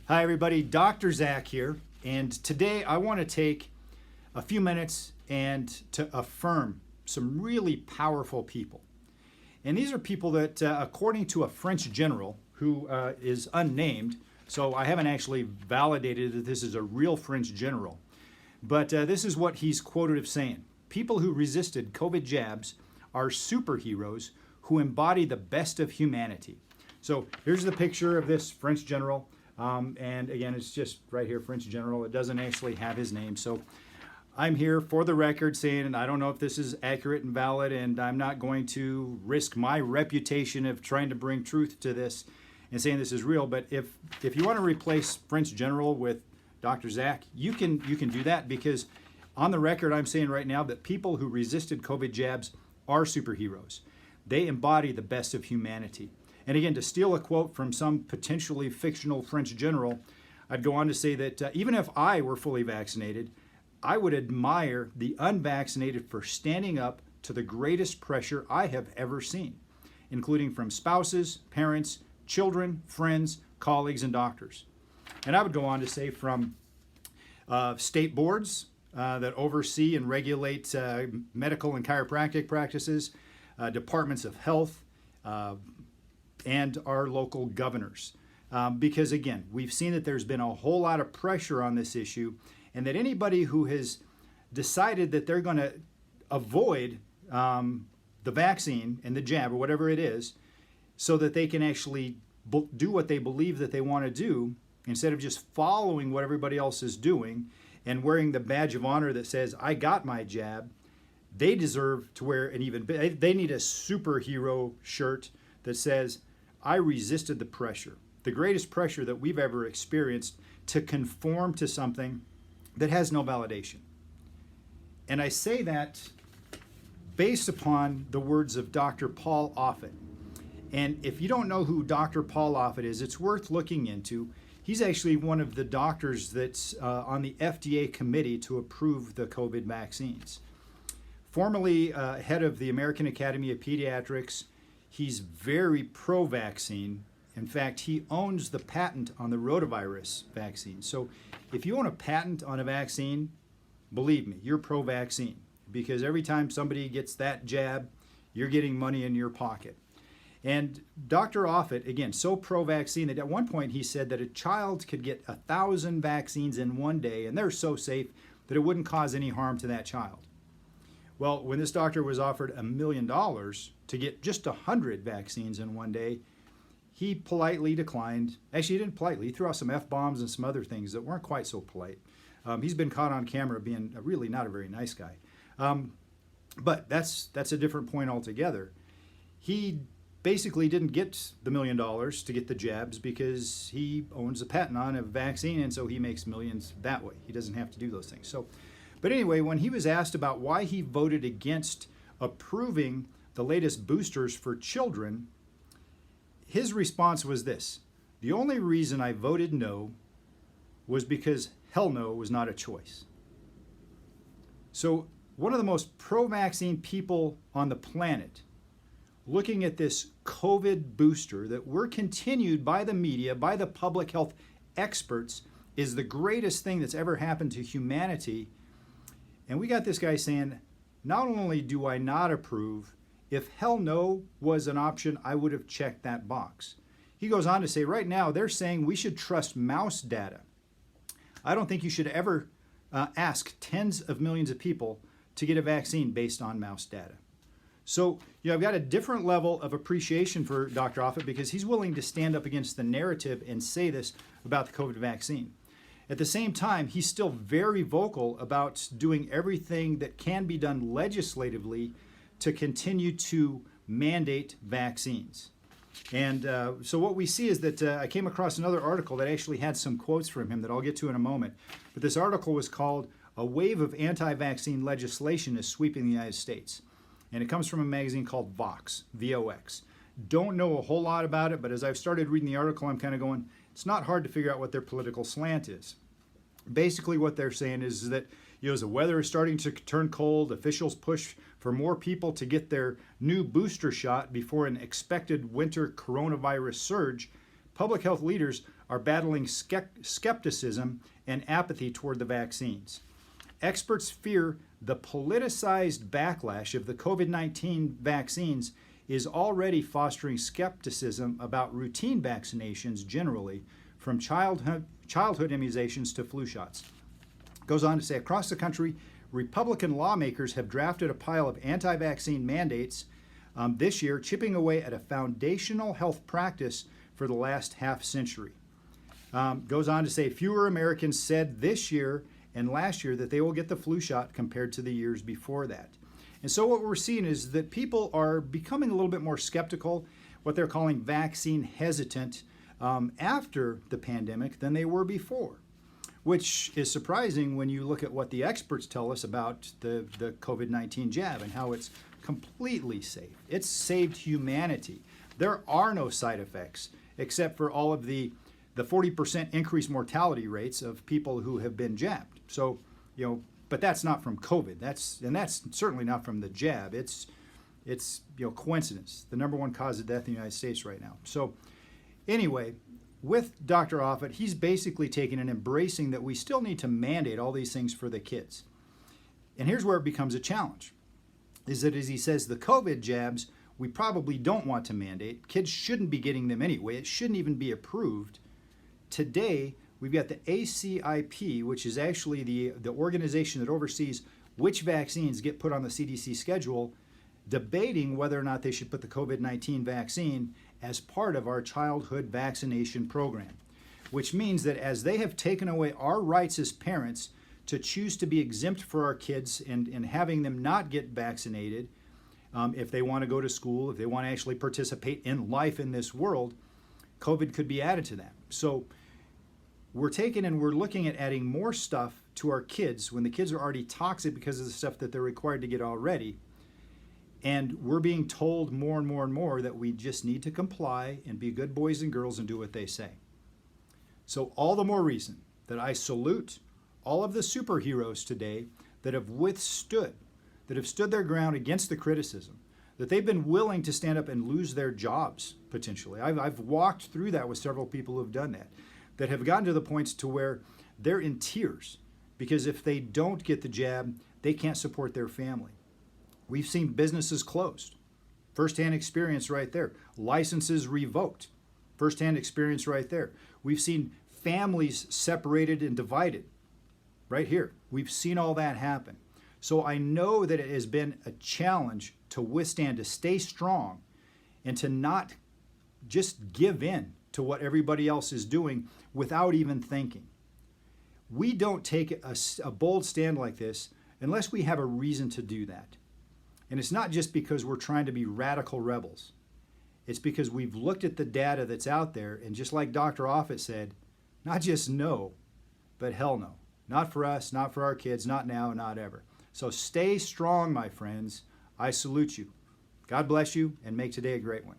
Hi, everybody. Dr. Zach here, and today I want to take a few minutes and to affirm some really powerful people. And these are people that, according to a French general who is unnamed, so I haven't actually validated that this is a real French general, but this is what he's quoted as saying. People who resisted COVID jabs are superheroes who embody the best of humanity. So here's the picture of this French general. And again, it's just right here, French general. It doesn't actually have his name. So I'm here for the record saying, and I don't know if this is accurate and valid, and I'm not going to risk my reputation of trying to bring truth to this and saying this is real. But if you want to replace French general with Dr. Zach, you can do that, because on the record, I'm saying right now that people who resisted COVID jabs are superheroes. They embody the best of humanity. And again, to steal a quote from some potentially fictional French general, I'd go on to say that even if I were fully vaccinated, I would admire the unvaccinated for standing up to the greatest pressure I have ever seen, including from spouses, parents, children, friends, colleagues, and doctors. And I would go on to say from state boards that oversee and regulate medical and chiropractic practices, departments of health, and our local governors. Because again, we've seen that there's been a whole lot of pressure on this issue, and that anybody who has decided that they're going to avoid the vaccine and the jab or whatever it is, so that they can actually do what they believe that they want to do, instead of just following what everybody else is doing and wearing the badge of honor that says, I got my jab, they deserve to wear an even, they need a superhero shirt that says, I resisted the pressure, the greatest pressure that we've ever experienced, to conform to something that has no validation. And I say that based upon the words of Dr. Paul Offit. And if you don't know who Dr. Paul Offit is, it's worth looking into. He's actually one of the doctors that's on the FDA committee to approve the COVID vaccines. Formerly head of the American Academy of Pediatrics, he's very pro-vaccine. In fact, he owns the patent on the rotavirus vaccine. So if you own a patent on a vaccine, believe me, you're pro-vaccine, because every time somebody gets that jab, you're getting money in your pocket. And Dr. Offit, again, so pro-vaccine that at one point he said that a child could get 1,000 vaccines in one day, and they're so safe that it wouldn't cause any harm to that child. Well, when this doctor was offered $1 million to get just 100 vaccines in one day, he politely declined. Actually, he didn't politely. He threw out some F-bombs and some other things that weren't quite so polite. He's been caught on camera being really not a very nice guy. But that's a different point altogether. He basically didn't get the $1 million to get the jabs because he owns a patent on a vaccine, and so he makes millions that way. He doesn't have to do those things. But anyway, when he was asked about why he voted against approving the latest boosters for children, his response was this: the only reason I voted no was because hell no was not a choice. So one of the most pro-vaccine people on the planet, looking at this COVID booster that were continued by the media, by the public health experts, is the greatest thing that's ever happened to humanity. And we got this guy saying, not only do I not approve, if hell no was an option, I would have checked that box. He goes on to say, right now they're saying we should trust mouse data. I don't think you should ever ask tens of millions of people to get a vaccine based on mouse data. So, I've got a different level of appreciation for Dr. Offit, because he's willing to stand up against the narrative and say this about the COVID vaccine. At the same time, he's still very vocal about doing everything that can be done legislatively to continue to mandate vaccines. And so what we see is that I came across another article that actually had some quotes from him that I'll get to in a moment. But this article was called "A Wave of Anti-Vaccine Legislation is Sweeping the United States." And it comes from a magazine called Vox, V-O-X. Don't know a whole lot about it, but as I've started reading the article, I'm kind of going, it's not hard to figure out what their political slant is. Basically what they're saying is that, as the weather is starting to turn cold, officials push for more people to get their new booster shot before an expected winter coronavirus surge, public health leaders are battling skepticism and apathy toward the vaccines. Experts fear the politicized backlash of the COVID-19 vaccines is already fostering skepticism about routine vaccinations generally, from childhood immunizations to flu shots. Goes on to say, across the country, Republican lawmakers have drafted a pile of anti-vaccine mandates this year, chipping away at a foundational health practice for the last half century. Goes on to say, fewer Americans said this year and last year that they will get the flu shot compared to the years before that. And so what we're seeing is that people are becoming a little bit more skeptical, what they're calling vaccine hesitant, after the pandemic than they were before, which is surprising when you look at what the experts tell us about the COVID-19 jab and how it's completely safe. It's saved humanity. There are no side effects except for all of the 40% increased mortality rates of people who have been jabbed. So, but that's not from COVID. That's certainly not from the jab. It's coincidence. The number one cause of death in the United States right now. So anyway, with Dr. Offit, he's basically taking and embracing that we still need to mandate all these things for the kids. And here's where it becomes a challenge, is that as he says, the COVID jabs, we probably don't want to mandate. Kids shouldn't be getting them anyway. It shouldn't even be approved. Today, we've got the ACIP, which is actually the organization that oversees which vaccines get put on the CDC schedule, debating whether or not they should put the COVID-19 vaccine as part of our childhood vaccination program, which means that as they have taken away our rights as parents to choose to be exempt for our kids and having them not get vaccinated if they want to go to school, if they want to actually participate in life in this world, COVID could be added to that. So we're taking and we're looking at adding more stuff to our kids when the kids are already toxic because of the stuff that they're required to get already. And we're being told more and more and more that we just need to comply and be good boys and girls and do what they say. So all the more reason that I salute all of the superheroes today that have stood their ground against the criticism, that they've been willing to stand up and lose their jobs potentially. I've walked through that with several people who have done that have gotten to the points to where they're in tears because if they don't get the jab, they can't support their family. We've seen businesses closed. Firsthand experience right there. Licenses revoked. Firsthand experience right there. We've seen families separated and divided. Right here. We've seen all that happen. So I know that it has been a challenge to withstand, to stay strong, and to not just give in to what everybody else is doing without even thinking. We don't take a bold stand like this unless we have a reason to do that. And it's not just because we're trying to be radical rebels. It's because we've looked at the data that's out there, and just like Dr. Offit said, not just no, but hell no. Not for us, not for our kids, not now, not ever. So stay strong, my friends. I salute you. God bless you, and make today a great one.